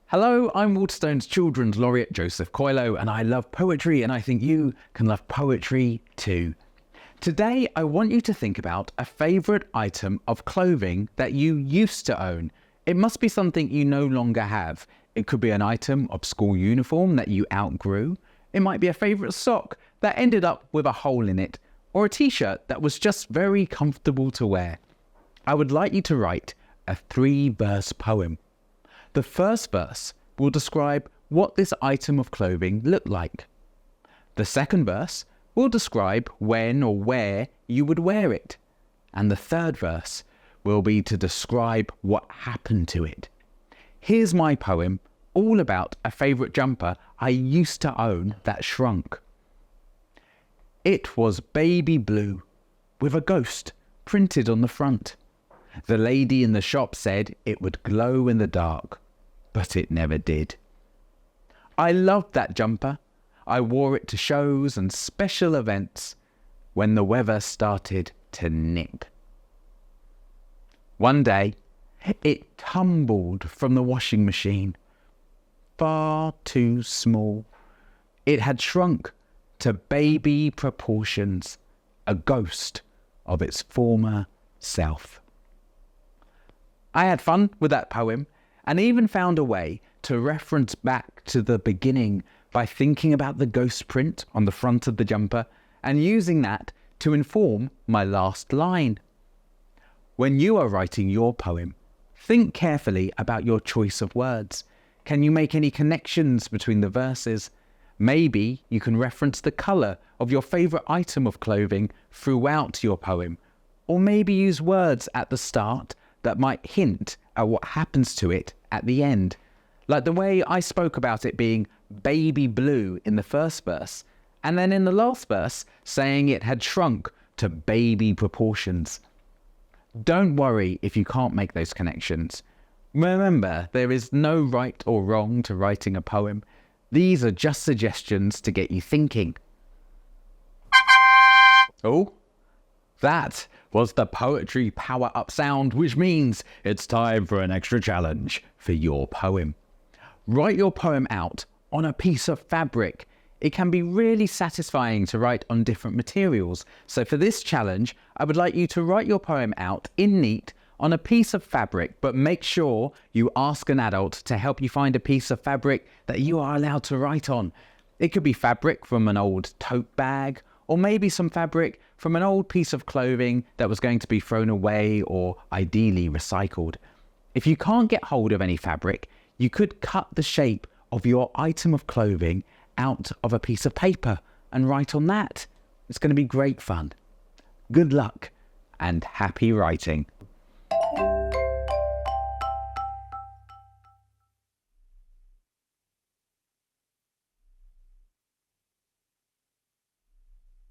Hello, I'm Waterstones Children's Laureate Joseph Coelho, and I love poetry, and I think you can love poetry too. Today, I want you to think about a favourite item of clothing that you used to own. It must be something you no longer have. It could be an item of school uniform that you outgrew. It might be a favourite sock that ended up with a hole in it, or a t-shirt that was just very comfortable to wear. I would like you to write a 3-verse poem. The first verse will describe what this item of clothing looked like. The second verse will describe when or where you would wear it. And the third verse will be to describe what happened to it. Here's my poem all about a favourite jumper I used to own that shrunk. It was baby blue with a ghost printed on the front. The lady in the shop said it would glow in the dark, but it never did. I loved that jumper. I wore it to shows and special events when the weather started to nip. One day, it tumbled from the washing machine. Far too small. It had shrunk to baby proportions, a ghost of its former self. I had fun with that poem, and even found a way to reference back to the beginning by thinking about the ghost print on the front of the jumper and using that to inform my last line. When you are writing your poem, think carefully about your choice of words. Can you make any connections between the verses? Maybe you can reference the colour of your favourite item of clothing throughout your poem, or maybe use words at the start that might hint at what happens to it at the end, like the way I spoke about it being baby blue in the first verse, and then in the last verse saying it had shrunk to baby proportions. Don't worry if you can't make those connections. Remember, there is no right or wrong to writing a poem. These are just suggestions to get you thinking. Oh, that was the poetry power-up sound, which means it's time for an extra challenge for your poem. Write your poem out on a piece of fabric. It can be really satisfying to write on different materials. So for this challenge, I would like you to write your poem out in neat on a piece of fabric, but make sure you ask an adult to help you find a piece of fabric that you are allowed to write on. It could be fabric from an old tote bag, or maybe some fabric from an old piece of clothing that was going to be thrown away or ideally recycled. If you can't get hold of any fabric, you could cut the shape of your item of clothing out of a piece of paper and write on that. It's going to be great fun. Good luck and happy writing.